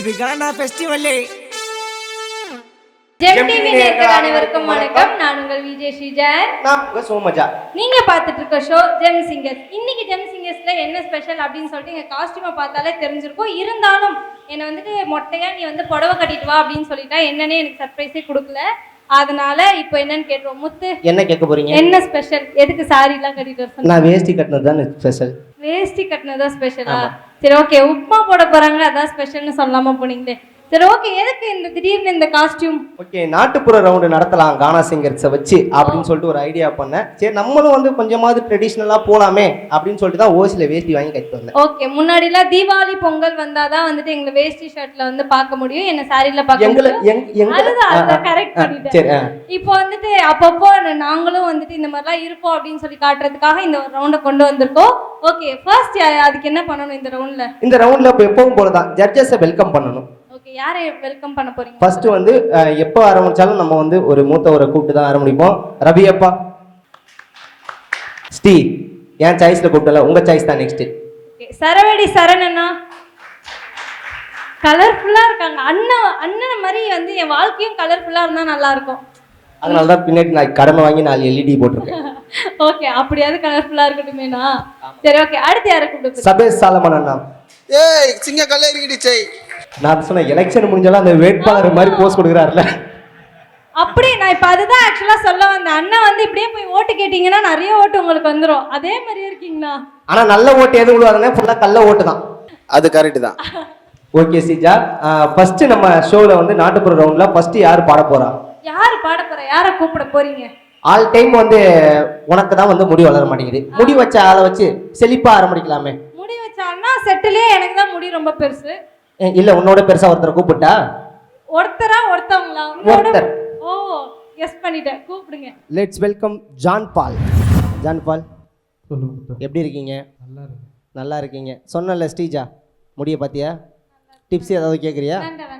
இது கானா festival. GeM TV நேயர்கள் அனைவருக்கும் வணக்கம். நான் உங்கள் விஜய் ஸ்ரீஜன். நான் உங்க சோமஜா. நீங்க பார்த்துட்டு இருக்க ஷோ ஜெம் சிங்கர்ஸ். இன்னைக்கு ஜெம் சிங்கர்ஸ்ல என்ன ஸ்பெஷல் அப்படின்னு சொல்லிட்டு எங்க காஸ்டியூமை பார்த்தாலே தெரிஞ்சிருக்கும். இருந்தாலும் என்னை வந்துட்டு மொட்டையா நீ வந்து புடவை கட்டிட்டு வா அப்படின்னு சொல்லிட்டா என்னன்னே எனக்கு சர்ப்ரைஸே கொடுக்கல. அதனால இப்போ என்னன்னு கேட்டுருவோம். முத்து, என்ன கேட்க போறீங்க? என்ன ஸ்பெஷல்? எதுக்கு சாரி எல்லாம் கட்டிட்டு வர சொன்னீங்க? நான் வேஷ்டி கட்டினது தான் ஸ்பெஷல். வேஷ்டி கட்டினதா ஸ்பெஷலா? சரி, ஓகே. உப்மா போட போறாங்க, அதான் ஸ்பெஷல்னு சொல்லாம போனீங்களே. சரி, ஓகே. எதுக்கு இந்த திடீர்னு இந்த காஸ்டியூம்? ஓகே, நாட்டுப்புற ரவுண்டு நடத்தலாம் கானா சிங்கர்ஸை வச்சு அப்படின்னு சொல்லிட்டு ஒரு ஐடியா பண்ணேன். சரி, நம்மளும் வந்து கொஞ்சமாவது ட்ரெடிஷ்னலாக போகலாமே அப்படின்னு சொல்லிட்டு தான் ஓசில வேஷ்டி வாங்கி கட்டிட்டு வந்தேன். ஓகே, முன்னாடிலாம் தீபாவளி பொங்கல் வந்தாதான் வந்துட்டு எங்களை வேஷ்டி ஷர்ட்ல வந்து பார்க்க முடியும், என்ன சாரியில பார்க்க முடியும். அதுதான் கரெக்ட் பண்ணிட்டேன். சரி, இப்போ வந்துட்டு அப்பப்போ நாங்களும் வந்துட்டு இந்த மாதிரிலாம் இருப்போம் அப்படின்னு சொல்லி காட்டுறதுக்காக இந்த ஒரு ரவுண்டை கொண்டு வந்திருக்கோம். ஓகே, ஃபர்ஸ்ட் அதுக்கு என்ன பண்ணணும் இந்த ரவுண்ட்ல? இந்த ரவுண்ட்ல எப்பவும் போலதான் ஜட்ஜஸை வெல்கம் பண்ணணும். ஓகே, யாரை வெல்கம் பண்ண போறீங்க? ஃபர்ஸ்ட் வந்து எப்போ ஆரம்பிச்சாலும் நம்ம வந்து ஒரு மூத்தவரை கூப்பிட்டு தான் ஆரம்பிப்போம். ரவி அப்பா, ஸ்ரீ, என் சாய்ஸ்ல கூப்பிடல, உங்க சாய்ஸ் தான் நெக்ஸ்ட். சரவடி சரணனா கலர்ஃபுல்லா இருக்காங்க. அண்ணன் மாதிரி வந்து என் வாழ்க்கையும் கலர்ஃபுல்லா இருந்தா நல்லா இருக்கும். அதனாலதான் பின்னாடி நான் கடமை வாங்கி 4 LED போட்டிருக்கேன். ஓகே, அப்படியாவது கலர்ஃபுல்லா இருக்கட்டுமேனா? சரி, ஓகே. அடுத்து யாரை கூப்பிட்டு? சபேஷ் சாலமன் அண்ணா. ஏய் சிங்க கல்லேறிடுச்சே. நான் சொன்ன எலெக்ஷன் முடிஞ்சாலும் அந்த வேட்பாளர் மாதிரி போஸ்ட் கொடுக்குறாருல, அப்படி நான் இப்போ அதுதான் ஆக்சுவலா சொல்ல வந்தேன். அண்ணன் வந்து இப்படியே போய் ஓட்டு கேட்டீங்கன்னா நிறைய ஓட்டு உங்களுக்கு வந்துடும். அதே மாதிரியே இருக்கீங்களா? ஆனா நல்ல ஓட்டு எது விழுவாதுன்னா ஃபுல்லா கள்ள ஓட்டு தான். அது கரெக்ட் தான். ஓகே சீஜா, ஃபர்ஸ்ட் நம்ம ஷோல வந்து நாட்டுப்புற ரவுண்ட்ல ஃபர்ஸ்ட் யார் பாட போறா? யாரு பாட போறா? யாரை கூப்பிட போறீங்க? ஆல் டைம் வந்து உனக்கு தான் வந்து முடி வளர மாட்டேங்குது. முடி வச்ச ஆளை வச்சு செழிப்பா ஆரம்பிக்கலாமே. முடி வச்சான்னா செட்டிலே எனக்கு தான் முடி ரொம்ப பெருசு. இல்ல உன்னோட பெருசா ஒருத்தரை கூப்பிட்டா? ஒருத்தவங்களா? ஒருத்தர். ஓ, எஸ் பண்ணிட்டேன். கூப்பிடுங்க. Let's welcome John ball. John பால், எப்படி இருக்கீங்க? நல்லா இருக்கீங்க. சொன்னல ஸ்ரீஜா, முடிய பாத்தியா? டிப்ஸ் ஏதாவது கேட்குறியா? வேண்டாம்,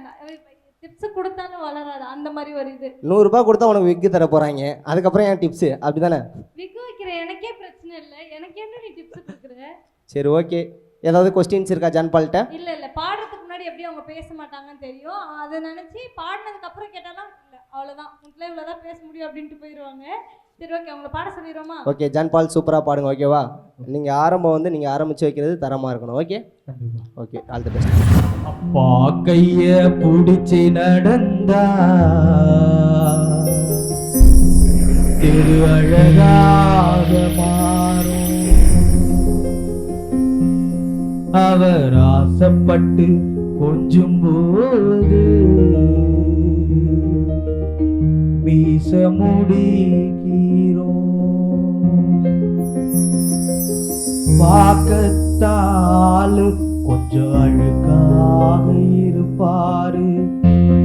டிப்ஸ் கொடுத்தாலும் வளராது, அந்த மாதிரி ஒரு இது. 100 ரூபாய் கொடுத்தா உனக்கு விக்கு தர போறாங்க, அதுக்கப்புறம் ஏன் டிப்ஸ்? அப்படிதானே? விக்கு வைக்கிற எனக்கே பிரச்சனை இல்லை, எனக்கு என்ன நீ டிப்ஸ் கொடுக்குற? சரி, ஓகே. ஏதாவது கொஸ்டின்ஸ் இருக்கா ஜான் பால்ட்ட? இல்ல பாடுறதுக்கு முன்னாடி எப்படி அவங்க பேச மாட்டாங்கன்னு தெரியும். அதை நினைச்சு பாடினதுக்கு அப்புறம் கேட்டாலும் இல்லை, அவ்வளோதான் உங்களை இவ்வளோதான் பேச முடியும் அப்படின்ட்டு போயிடுவாங்க. சரி, ஓகே. அவங்களை பாட சொல்லிடுவோமா? ஓகே, ஜான் பால் சூப்பராக பாடுங்க. ஓகேவா? நீங்கள் ஆரம்பிச்சு வைக்கிறது தரமாக இருக்கணும். Okay okay, all the best. அப்பா கைய புடிச்சு நடந்தா திரு அழகாக மாறும். அவர் ஆசைப்பட்டு கொஞ்சும் போது மீச முடிக்கிறோம். பார்க்கத்தால் கொஞ்சம் அழுக்காக இருப்பாரு.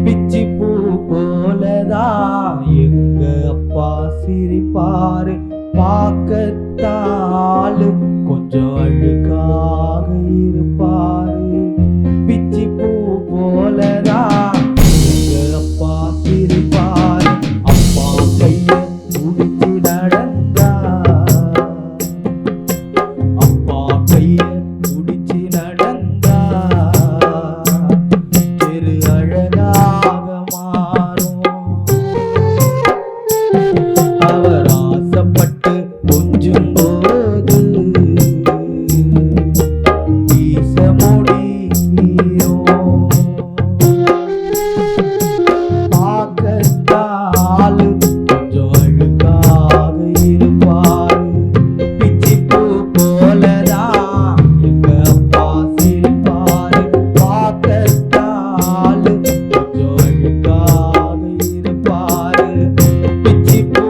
பிச்சி பூ போலதான் எங்க அப்பா சிரிப்பாரு. பார்க்கத்தால் கொஞ்சம் அழுக்காக இருப்பாரு. பிச்சி பூ போலதான் எங்க அப்பா சிரிப்பாரு. அப்பா கைய பிடிச்சு நடந்தா, அப்பா கைய பிடிச்சு நடந்தா திரு அழகாக மாறும். அவர் ஆசைப்பட்டு கொஞ்சும் போது வீச முடியும். பார்க்கத்தால் கொஞ்சம் அழுக்காக இருப்பாரு. பிச்சி பூ போலதான் எங்க அப்பா சிரிப்பாரு. பார்க்கத்தால் கொஞ்சம் அழுக்காக இருப்பாரு. பிச்சி பூ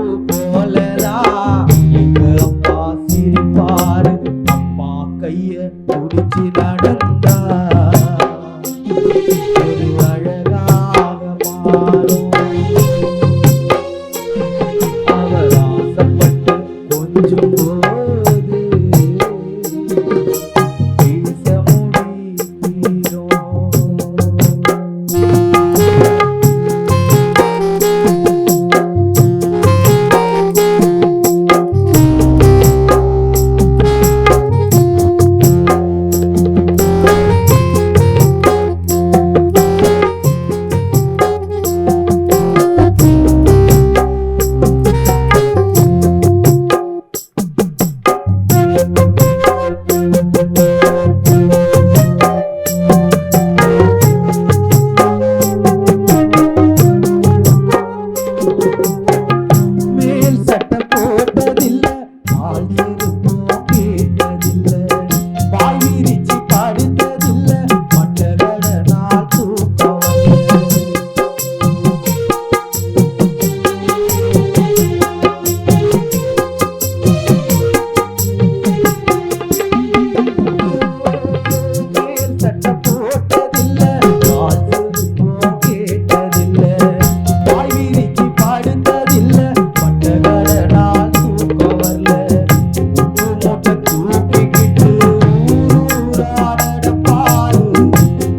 மேல் சட்டை போட்டதில்ல கால் செருப்பும் கேட்டதில்ல வாய் விரிச்சு படுத்ததில்ல மட்டகட நாள் தூக்கம் மேல் சட்டை போட்டதில்ல கால் செருப்பும் கேட்டதில்ல வாய் விரிச்சு படுத்ததில்ல மட்டகட நாள் தூக்கம் வரல உப்பு மூட்டை தூக்கிக்கிட்டு ஊராட பாரு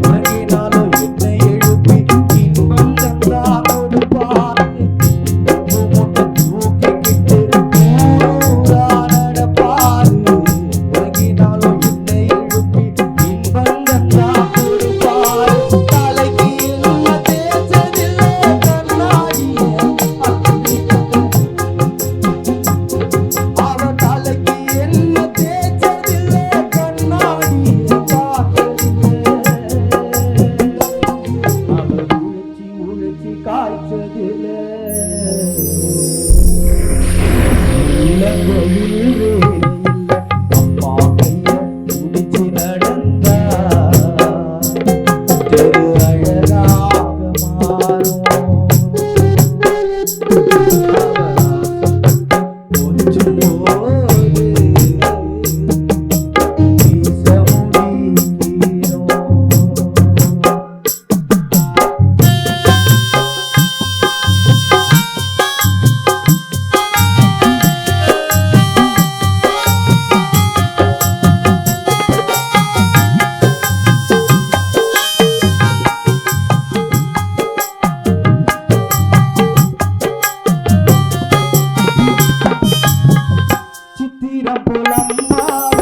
உறங்கினாலும் என்னை எழுப்பி இன்பம் தந்தா கொடுப்பாரு உப்பு மூட்டை தூக்கிக்கிட்டு ஊராட பாரு உறங்கினாலும் என்னை எழுப்பி இன்பம் தந்தா கொடுப்பாரு தலைக்கு என்ன தேய்ச்சதில்லை கண்ணாடிய அவ தலைக்கு என்ன தேய்ச்சதில்லை கண்ணாடிய அவ உழைச்சி காய்ச்சதில்ல இளங்கோயில் வேலையில்ல அப்பா கைய பிடிச்சு நடந்தா தெரு அழகாக மாறும் கொஞ்சம் போது வீச முடிக்கிறோம் சித்திரம் புலம்மாவ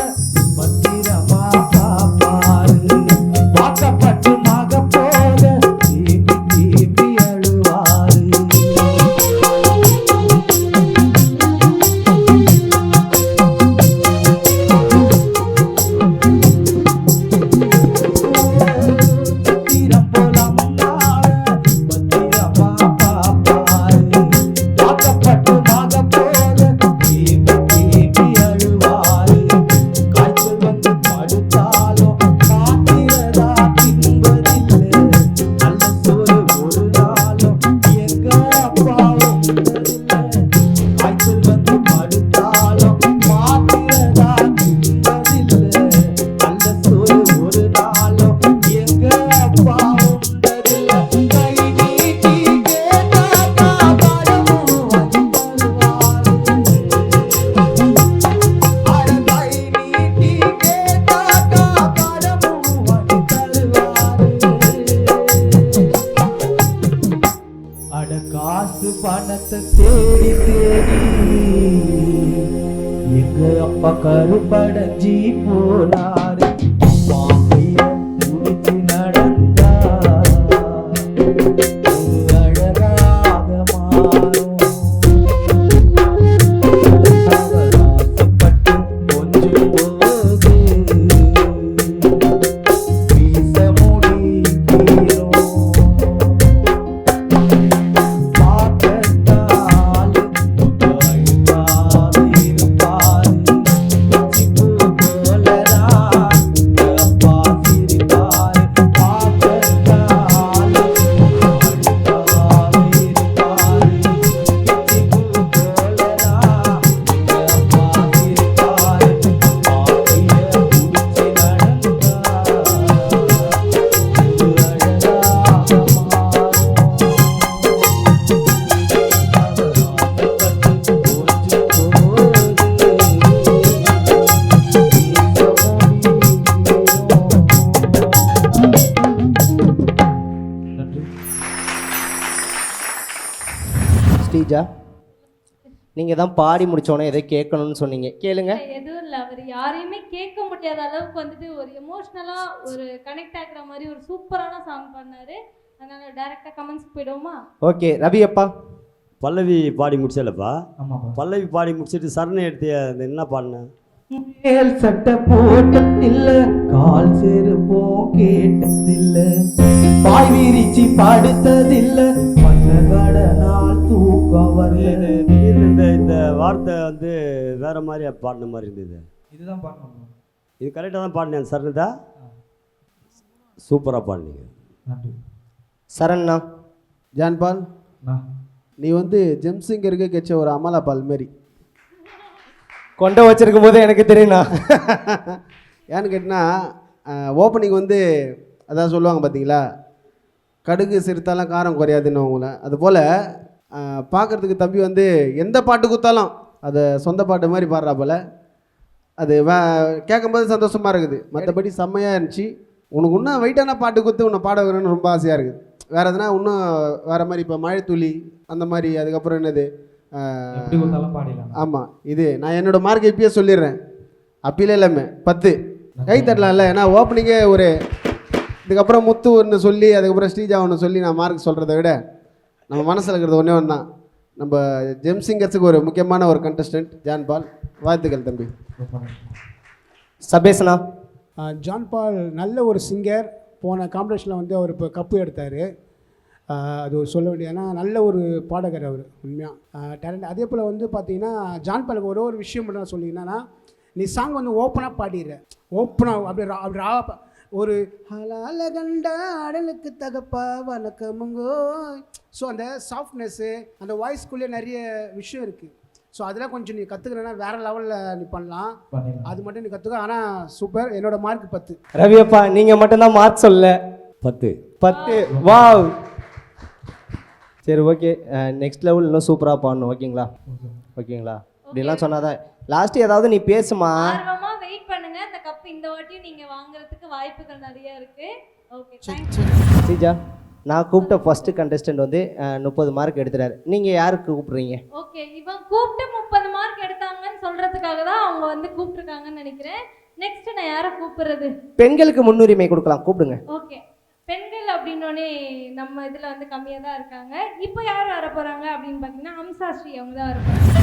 பத்திரமா காப்பாரு வாக்கப்பட்டு மக போக தீபி தீபி அழுவாரு சித்திரம் புலம்மாவ பத்திரமா காப்பாரு வாக்கப்பட்டு மக போக தீபி தீபி அழுவாரு காய்ச்சல் வந்து படுத்தாலும் காத்திரதா தின்பதில்லை நல்ல சோறு ஒரு நாளும் எங்க அப்பாவும் உண்டதில்லை காய்ச்சல் வந்து படுத்தாலும் மாத்திரதா தின்பதில்லை நல்ல சோறு ஒரு நாளும் எங்க அப்பாவும் உண்டதில்லை கை நீட்டி கேட்டாக்கா படமும் வாங்கி தருவாரு அடகை நீட்டி கேட்டாக்கா படமும் வாங்கி தருவாரு அட காசு பணத்தை தேடி தேடி எங்க அப்பா கருப்படைஞ்சி போனாரு அம்மா கைய பிடிச்சு நடந்தா ஒரு அழகாக மாறும் அவர் ஆசைப்பட்டு கொஞ்சம் போது வீச முடிக்கிறோம் பார்க்கத்தால் அழுக்காது இருப்பாரு சிப்பு போலதான் அப்பா சிரிப்பாரு பார்க்கத்தால் அழுக்காது இருப்பாரு சிப்பு போலதான் அப்பா சிரிப்பாரு அம்மா கைய பிடிச்சு நடந்தா ஒரு அழகாக ஸ்ரீஜா நீங்கள் தான் பாடி முடிச்சோன்னே எதை கேட்கணும்னு சொன்னீங்க, கேளுங்க. எதுவும் இல்லை, அவர் யாரையுமே கேட்க முடியாத அளவுக்கு வந்துட்டு ஒரு எமோஷ்னலாக ஒரு கனெக்ட் ஆகிற மாதிரி ஒரு சூப்பரான சாங் பண்ணாரு. அதனால டைரெக்டாக கமெண்ட்ஸ் போயிடுவோமா? ஓகே, ரவி அப்பா. பல்லவி பாடி முடிச்சலப்பா. ஆமாப்பா. பல்லவி பாடி முடிச்சிட்டு சரணை எடுத்து அது என்ன பாடின? மேல் சட்டை போட்டதில்ல கால் செருப்பும் கேட்டதில்ல வாய் விரிச்சு படுத்ததில்ல கடனால் தூக்கம் வரல. திடீர்னு இந்த வார்த்தை வந்து வேற மாதிரி பாடின மாதிரி இருந்தது. இதுதான் பாடணும். இது கரெக்டாக தான் பாடினேன் சரண்தா, சூப்பராக பாடினீங்க. நன்றி. சரண்ண்ணா. ஜான்பால், நான் நீ வந்து ஜெம்சிங்கருக்கு கெச்ச ஒரு அமலா பால் மாரி. கொண்ட வச்சிருக்கும் போது எனக்கு தெரியும்ண்ணா. ஏன்னு கேட்டினா ஓப்பனிங் வந்து அதான் சொல்லுவாங்க பார்த்தீங்களா, கடுகு சிறுத்தாலும் காரம் குறையாதுன்னு அவங்கள. அதுபோல் பார்க்குறதுக்கு தம்பி வந்து எந்த பாட்டு கொடுத்தாலும் அதை சொந்த பாட்டு மாதிரி பாடுறா போல். அது கேட்கும்போது சந்தோஷமாக இருக்குது. மற்றபடி செம்மையாக இருந்துச்சு. உனக்கு இன்னும் வெயிட்டான பாட்டு கொடுத்து உன்னை பாட வைக்கணும்னு ரொம்ப ஆசையாக இருக்குது. வேறு எதுனா இன்னும் வேறு மாதிரி இப்போ மழைத்துளி அந்த மாதிரி, அதுக்கப்புறம் என்னது எப்படி கொடுத்தாலும் பாடிடலாம். ஆமாம், இது நான் என்னோடய மார்க் இப்பயே சொல்லிடுறேன். அப்பீலே எல்லாமே 10 கை தட்டலாம்ல. ஏன்னா ஓப்பனிங்கே ஒரு இதுக்கப்புறம் முத்து ஒன்று சொல்லி அதுக்கப்புறம் ஸ்ரீஜா ஒன்று சொல்லி நான் மார்க் சொல்கிறத விட நம்ம மனசில் இருக்கிறது ஒன்றே ஒன்று தான். நம்ம ஜெம்சிங்கர்ஸுக்கு ஒரு முக்கியமான ஒரு கண்டஸ்டன்ட் ஜான்பால். வாழ்த்துக்கள் தம்பி. சபேஸ்ண்ணா. ஜான் பால் நல்ல ஒரு சிங்கர். போன காம்படிஷனில் வந்து அவர் இப்போ கப்பு எடுத்தார். அது சொல்ல வேண்டிய, ஏன்னா நல்ல ஒரு பாடகர் அவர், உண்மையாக டேலண்ட். அதே போல் வந்து பார்த்தீங்கன்னா ஜான் பாலுக்கு ஒரு விஷயம் மட்டும் நான் சொல்லிங்கன்னா, நீ சாங் வந்து ஓப்பனாக பாடிடுற. ஓப்பனாக அப்படி ரா ஒரு அழகண்ட அடலுக்கு தகப்பா வணக்கமுங்கோ. ஸோ அந்த சாஃப்ட்னஸ்ஸு அந்த வாய்ஸ்குள்ளே நிறைய விஷயம் இருக்குது. ஸோ அதெல்லாம் கொஞ்சம் நீ கற்றுக்கிறேன்னா வேறு லெவலில் நீ பண்ணலாம். அது மட்டும் நீ கற்றுக்க. ஆனால் சூப்பர். என்னோட மார்க் 10. ரவியப்பா, நீங்கள் மட்டும்தான் மார்க் சொல்ல. 10. வாவ். சரி, ஓகே. நெக்ஸ்ட் லெவல் இன்னும் சூப்பராக பாடணும். ஓகேங்களா? ஓகேங்களா? இப்படிலாம் சொன்னாதான். லாஸ்ட்டு ஏதாவது நீ பேசுமா. ஆர்வமா வெயிட் பண்ணுங்க. இந்த கப் இந்த வாட்டியும் நீங்க வாங்குறதுக்கு வாய்ப்புகள் நிறைய இருக்கு. Okay, thank you. சீஜா, நான் கூப்பிட்ட ஃபஸ்ட்டு கண்டஸ்டன்ட் வந்து 30 மார்க் எடுத்துட்டாரு. நீங்கள் யாருக்கு கூப்பிட்றீங்க? ஓகே, இவன் கூப்பிட்டு 30 மார்க் எடுத்தாங்கன்னு சொல்றதுக்காக தான் அவங்க வந்து கூப்பிட்டுருக்காங்கன்னு நினைக்கிறேன். நெக்ஸ்ட் நான் யாரை கூப்பிடுறது? பெண்களுக்கு முன்னுரிமை கொடுக்கலாம், கூப்பிடுங்க. ஓகே, பெண்கள் அப்படின்னோடனே நம்ம இதில் வந்து கம்மியாக தான் இருக்காங்க. இப்போ யார் வர போகிறாங்க அப்படின்னு பார்த்தீங்கன்னா அம்சாஸ்ரீ அவங்க தான் வர போகிறாங்க.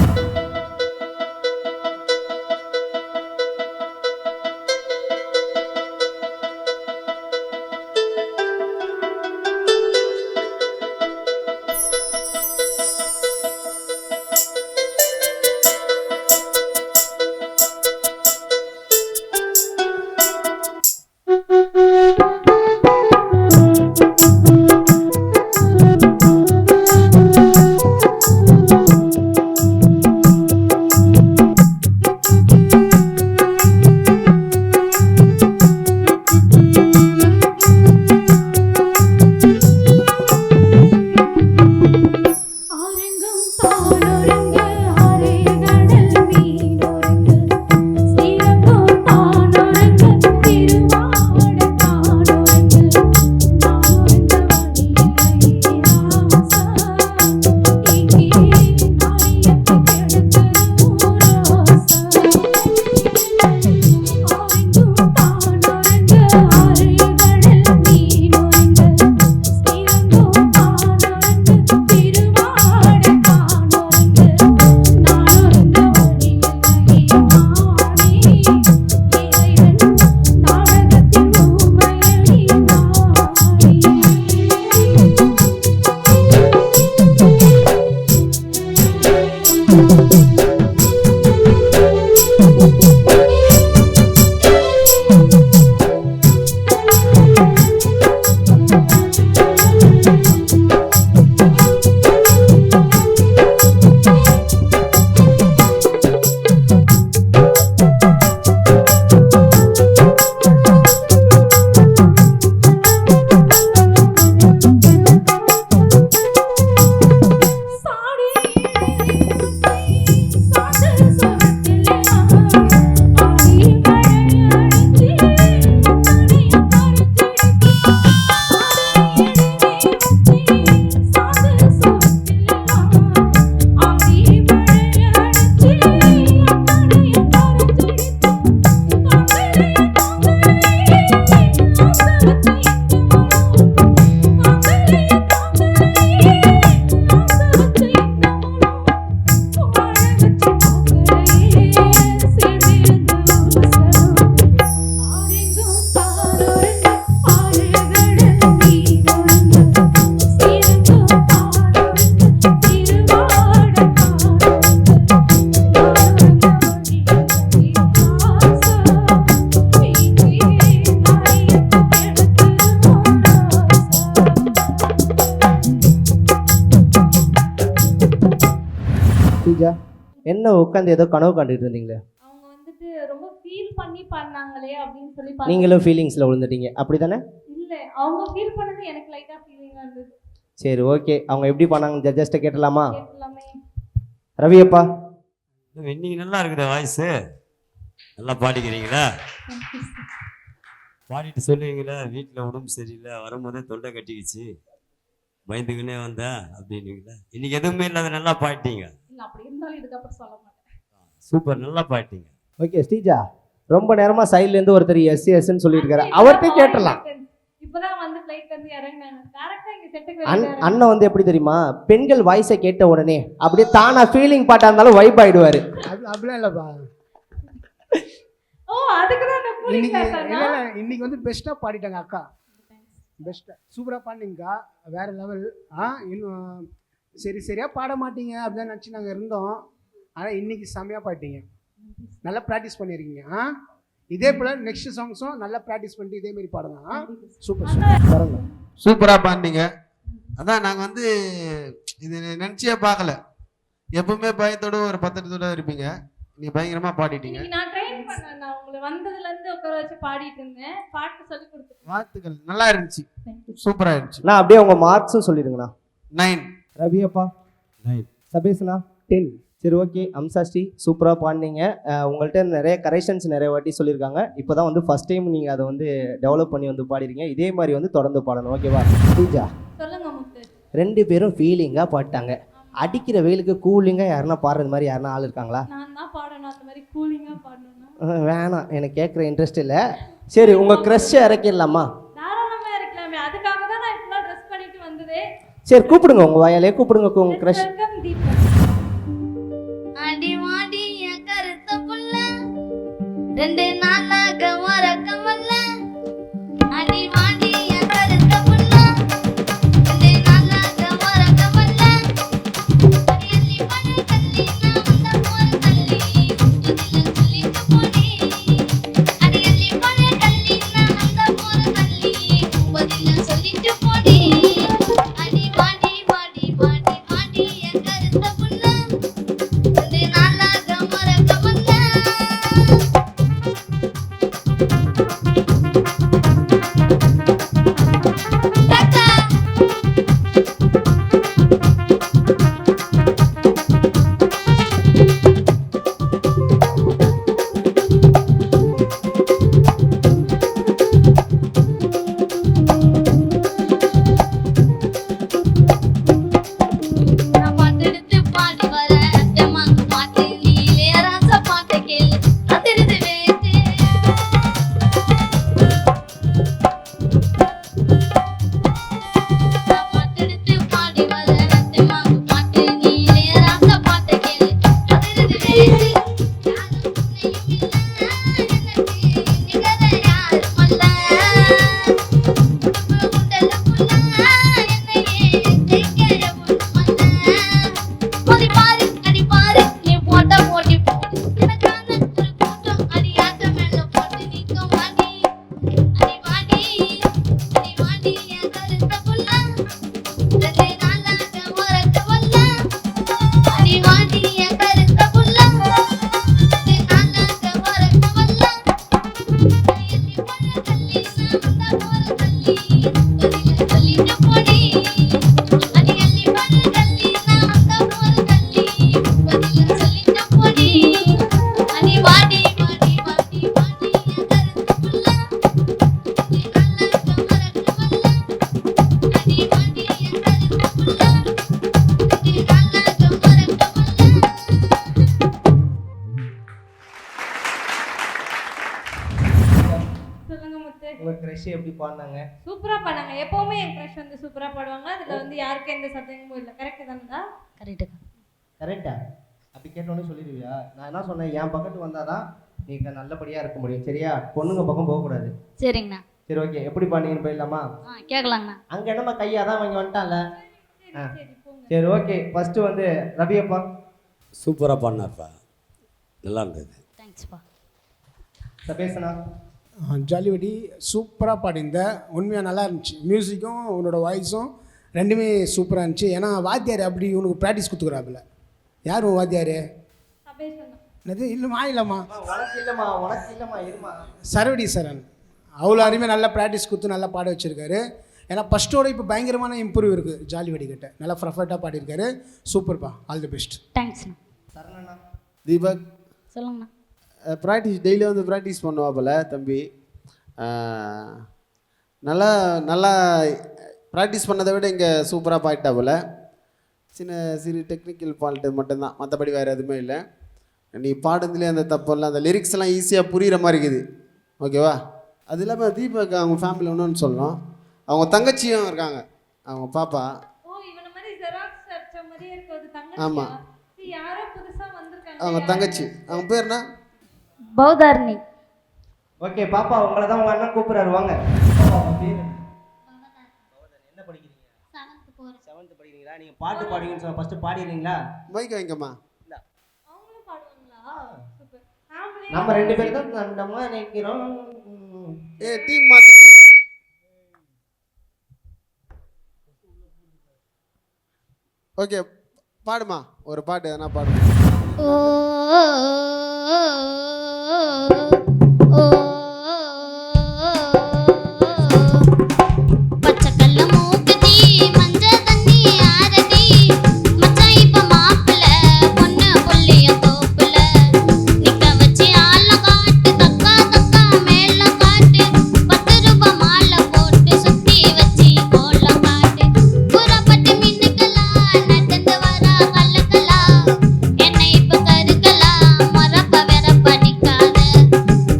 ஸ்ரீஜா என்ன உட்காந்து ஏதோ கனவு கண்டுட்டு இருந்தீங்களே? அவங்க வந்துட்டு ரொம்ப ஃபீல் பண்ணி பண்ணாங்களே அப்படின்னு சொல்லி பார்த்தேன். நீங்களும் ஃபீலிங்ஸில் விழுந்துட்டீங்க அப்படி தானே? இல்ல அவங்க ஃபீல் பண்ணது எனக்கு லைட்டா ஃபீலிங்கா இருந்தது. சரி ஓகே, அவங்க எப்படி பண்ணாங்க ஜட்ஜஸ்ட்டை கேட்டலாமா? கேட்கலாமே. ரவி அப்பா. இன்னைக்கு நல்லா இருக்குதா வாய்ஸு? நல்லா பாடிக்கிறீங்களா? பாடிட்டு சொல்லுவீங்களா வீட்டில் உடம்பு சரியில்லை வரும்போதே தொண்டை கட்டிக்கிச்சு பயந்துக்குன்னே வந்தேன் அப்படின்னீங்களா? இன்னைக்கு எதுவுமே இல்லாத நல்லா பாடிட்டீங்க. இல்ல அப்படி இருந்தாலும் இதுக்கப்புறம் சொல்ல மாட்டேன். சூப்பர், நல்லா பாடிட்டீங்க. ஓகே ஸ்ரீஜா, ரொம்ப நேரமா சைட்லேருந்து ஒருத்தர் எஸ்ன்னு சொல்லிட்டு இருக்காரு, அவர்கிட்ட கேட்டலாம். இப்பதான் வந்து ஃளைட்ல இருந்து இறங்கினாங்க. டைரக்டா இங்க செட்டுக்கு அண்ணன் வந்து எப்படி தெரியுமா, பெண்கள் வாய்ஸை கேட்ட உடனே அப்படியே தானா ஃபீலிங் பாட்டா இருந்தாலும் வைப் ஆயிடுவாரு. அப்படிலாம் இல்லைப்பா. ஓ அதுக்கு தான் நான் இன்னைக்கு புரியுதா? இன்னைக்கு வந்து பெஸ்ட்டாக பாடிட்டாங்க அக்கா. பெஸ்ட்டாக சூப்பராக பாடினீங்கக்கா, வேறு லெவல். இன்னும் சரியாக பாட மாட்டீங்க அப்படிதான் நினச்சி நாங்கள் இருந்தோம். ஆனால் இன்னைக்கு செம்மையாக பாடிட்டீங்க, நல்லா ப்ராக்டிஸ் பண்ணியிருக்கீங்க. இதே போல் நெக்ஸ்ட் சாங்ஸும் நல்லா ப்ராக்டிஸ் பண்ணிட்டு இதேமாரி பாடுங்க. சூப்பர் சூப்பர், சூப்பராக பாடினீங்க. அதான் நாங்கள் வந்து இது நினச்சியே பார்க்கல. எப்பவுமே பயத்தோட ஒரு பத்திரத்தோட இருப்பீங்க, நீ பயங்கரமாக பாடிட்டீங்க. நான் ட்ரெயின் பண்ணேன். நான் உங்களை வந்ததுல இருந்து உட்கார வச்சு பாடிட்டு இருந்தேன், பாட்டு சொல்லி கொடுத்துட்டேன். வாழ்த்துக்கள், நல்லா இருந்துச்சு, சூப்பராக இருந்துச்சு. நான் அப்படியே உங்க மார்க்ஸும் சொல்லிடுங்கண்ணா. 9. ரவி அப்பா 9. சபேஷ்ண்ணா 10. சரி ஓகே, அம்சாஸ்ரீ சூப்பராக பாடினீங்க. உங்கள்கிட்ட நிறைய கரெக்ஷன்ஸ் நிறைய வாட்டி சொல்லியிருக்காங்க. இப்போ தான் வந்து ஃபஸ்ட் டைம் நீங்கள் அதை வந்து டெவலப் பண்ணி வந்து பாடிருக்கீங்க. இதே மாதிரி வந்து தொடர்ந்து பாடணும், ஓகேவா? ஸ்ரீஜா, சொல்லுங்க முத்து. 2 பேரும் ஃபீலிங்காக பாடிட்டாங்க. அடிக்கிற வெயிலுக்கு கூலிங்காக யாருன்னா பாடுறது மாதிரி யாருன்னா ஆள் இருக்காங்களா? நான் தான் பாடணும், அந்த மாதிரி கூலிங்கா பாடணும்னா வேணாம், எனக்கு கேட்குற இன்ட்ரெஸ்ட் இல்லை. சரி உங்கள் க்ரஷ்ஷை இறக்கிடலாமா? தாராளமா இருக்கலாமே, அதுக்காக தான் நான் இப்பெல்லாம் ட்ரெஸ் பண்ணிட்டு வந்ததே. சரி கூப்பிடுங்க, உங்கள் வாயாலே கூப்பிடுங்க உங்கள் க்ரஷ். வெல்கம் தீபக். அடி வாடி என் கருத்த புள்ள 2 நாளாக மறக்கமல்ல. அடி வாடி என் கருத்த புள்ள 2 நாளாக மறக்கமல்ல. அடி பண்ண கல்லி நான் வந்த போற கல்லி புதில சொல்லிட்டு போடி. அடி பண்ண கல்லி நான் வந்த போற கல்லி புதில சொல்லிட்டு போடி. அடி வாடி வாடி வாடி வாடி என் கருத்த புள்ள உங்கள் க்ரஷ் எப்படி பாடினாங்க? சூப்பரா பாடுங்க. எப்பவுமே என் க்ரஷ் வந்து சூப்பரா பாடுவாங்க. அதுல வந்து யாருக்கும் எந்த சந்தேகமும் இல்லை. கரெக்ட் தானடா? கரெக்டா? அப்படி கேட்டோன்னே சொல்லிடுவியா? நான் என்ன சொன்னேன், என் பக்கத்து வந்தால் தான் நீ நல்லபடியாக இருக்க முடியும், சரியா? பொண்ணுங்க பக்கம் போகக்கூடாது. சரிங்கண்ணா. சரி ஓகே, எப்படி பாடிங்கன்னு போயிடலாமா? கேட்கலாங்கண்ணா. அங்கே என்னம்மா கையா தான் வாங்கி வந்துட்டான்ல. சரி போங்க. சரி ஓகே, ஃபஸ்ட்டு வந்து ரவி அப்பா. சூப்பராக பாடினார்ப்பா, நல்லா இருந்தது. தேங்க்ஸ்ப்பா. சபேசனா. ஜாலிவடி சூப்பராக பாடியிருந்த, உண்மையாக நல்லா இருந்துச்சு. மியூசிக்கும் உன்னோட வாய்ஸும் ரெண்டுமே சூப்பராக இருந்துச்சு. ஏன்னா வாத்தியார் அப்படி உனக்கு ப்ராக்டிஸ் கொடுத்துக்குறாப்புல. யார் உன் வாத்தியார்? சபேஷ் அண்ணா. என்னது? இல்லைம்மா இல்லைம்மா, உனக்கு இல்லைம்மா இருமா. சரவடி சரண். அவ்வளோ அருமையாக நல்லா ப்ராக்டிஸ் கொடுத்து நல்லா பாட வச்சுருக்காரு. ஏன்னா ஃபஸ்ட்டோட இப்போ பயங்கரமான இம்ப்ரூவ் இருக்குது. ஜாலி வெடிக்கிட்ட நல்லா பர்ஃபெக்டாக பாடியிருக்காரு. சூப்பர்ப்பா, ஆல் தி பெஸ்ட். தேங்க்ஸ்ண்ணா. சரணண்ணா. தீபக் சொல்லுங்கண்ணா. ப்ராக்டிஸ் டெய்லி வந்து ப்ராக்டிஸ் பண்ணுவாப்பில் தம்பி. நல்லா நல்லா ப்ராக்டிஸ் பண்ணதை விட இங்கே சூப்பராக பாடிட்டாப்புல. சின்ன சிறு டெக்னிக்கல் ஃபால்ட்டு மட்டும்தான், மற்றபடி வேறு எதுவுமே இல்லை. நீ பாடுறதுலேயே அந்த தப்பெல்லாம், அந்த லிரிக்ஸ் எல்லாம் ஈஸியாக புரிகிற மாதிரி இருக்குது. ஓகேவா? அது இல்லாமல் தீபக் அவங்க ஃபேமிலி ஒன்றுன்னு சொல்லணும். அவங்க தங்கச்சியும் இருக்காங்க, அவங்க பாப்பா. ஓ, இவன மாதிரி ஜெராக்ஸ் அடிச்ச மாதிரியே இருக்கு அது தங்கச்சி. ஆமாம், யாரோ புதுசா வந்திருக்காங்க. அவங்க தங்கச்சி. அவங்க பேர் என்ன? பௌதார்னி. ஓகே பாப்பா, உங்களை தான் உங்கள் அண்ணன் கூப்பிட்றாரு, வாங்க. என்ன படிக்கிறீங்க? 7th படிக்கிறீங்களா? நீங்கள் பாட்டு பாடுவீங்கன்னு சொன்ன ஃபஸ்ட்டு பாடிடுறீங்களா? மைக் வாங்கிக்கம்மா. அவங்களும் பாடுவாங்களா? சூப்பர். ஃபேமிலி நம்ம 2 பேர் தான் கண்டமா நிற்கிறோம். டீம் மாற்றி டீம். ஓகே, பாடுமா, ஒரு பாட்டு எதனா பாடுமா. ஓ பச்சைக்கல்ல மூக்குத்தி மஞ்ச தண்ணி ஆரதி மச்சான் இப்ப மாப்பிள்ள பொண்ணு புள்ளிய தோப்புல நிக்க வச்சு ஆள காட்டு தக்கா தக்கா மேல காட்டு 10 ரூபாய் மாலை போட்டு சுத்தி வச்சு கோல காட்டு புறப்பட்டு மின்னுக்கலாம் நடந்து வரா கல்லக்கலாம் என்னை இப்ப கருக்கலாம் மரப்ப வெறப்ப நிக்காத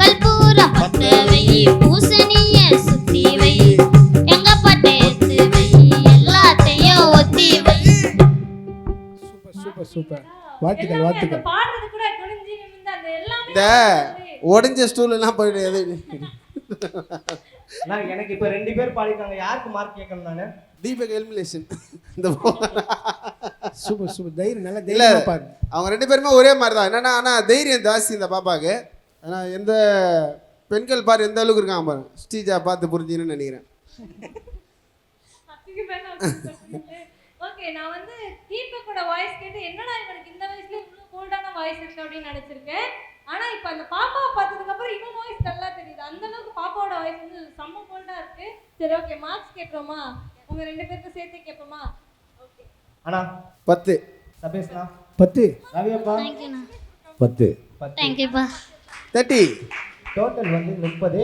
கல்பூரம் பத்த வை பூசணிய சுத்தி வை எங்க பட்டேத்து வை எல்லாத்தையும் ஒத்தி வை. Super super super. வாழ்த்துக்கள் வாழ்த்துக்கள். பாடுறது கூட குனிஞ்சு நிமிர்ந்து அந்த எல்லாமே இந்த உடஞ்ச ஸ்டூலெல்லாம் போயிட்டு எது எனக்கு இப்போ 2 பேர் பாடிருக்காங்க, யாருக்கு மார்க் கேட்கணும் நான்? தீபக் எலிமினேஷன். இந்த சூப்பர் சூப்பர். தைரியம் நல்லா இல்லை, தைரியமா பாரு. அவங்க 2 பேருமே ஒரே மாதிரி தான். என்னன்னா ஆனால் தைரியம் ஜாஸ்தி இந்த பாப்பாவுக்கு. ஆனால் எந்த பெண்கள் பாரு எந்த அளவுக்கு இருக்காங்க பாரு. ஸ்டீஜா பார்த்து புரிஞ்சுன்னு நினைக்கிறேன். ஓகே, நான் வந்து தீபக்கோட வாய்ஸ் கேட்டு என்னடா இவனுக்கு இந்த வயசுல இவ்வளவு கோல்டான வாய்ஸ் இருக்கு அப்படின்னு நினைச்சிருக்கேன். ஆனா இப்ப அந்த பாப்பாவை பார்த்ததுக்கு அப்புறம் இவன் வாய்ஸ் நல்லா தெரியுது. அந்த அளவுக்கு பாப்பாவோட வாய்ஸ் வந்து செம்ம கோல்டா இருக்கு. சரி, ஓகே, மார்க்ஸ் கேட்றோமா? உங்க 2 பேருக்கு சேர்த்து கேட்போமா? ஓகே அண்ணா 10. சபேஷ்ண்ணா 10. ரவியப்பா தேங்க்யூண்ணா. 10. தேங்க்யூப்பா. 30. டோட்டல் வந்து 30.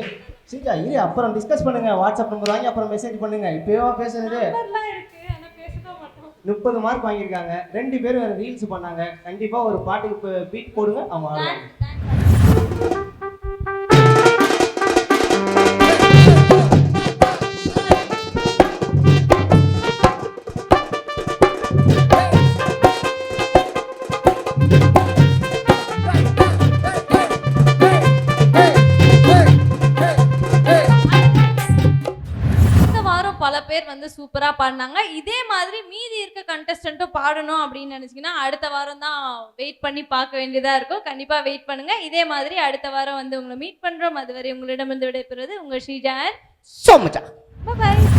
சீக்கிரா இரு, அப்புறம் டிஸ்கஸ் பண்ணுங்க. வாட்ஸ்அப் நம்பர் வாங்கி அப்புறம் மெசேஜ் பண்ணுங்க. இப்போவா பேசுறது? நம்பர்லாம் இருக்கு, ஆனா பேசவே மாட்டோம். 30 மார்க் வாங்கியிருக்காங்க. 2 பேர் வேறு ரீல்ஸ் பண்ணாங்க. கண்டிப்பாக ஒரு பாட்டுக்கு பீட் போடுங்க, அவங்க ஆடுவாங்க. பல பேர் வந்து சூப்பரா பாடினாங்க. இதே மாதிரி மீதி இருக்க கண்டஸ்டன்ட்டும் பாடணும் அப்படின்னு நினைச்சீங்கன்னா அடுத்த வாரம் தான் வெயிட் பண்ணி பார்க்க வேண்டியதா இருக்கும். கண்டிப்பா வெயிட் பண்ணுங்க. இதே மாதிரி அடுத்த வாரம் வந்து உங்களை மீட் பண்றோம். அதுவரை உங்களிடமிருந்து விடைபெறுவது உங்க ஸ்ரீஜா. சோ மச்சா. Bye by.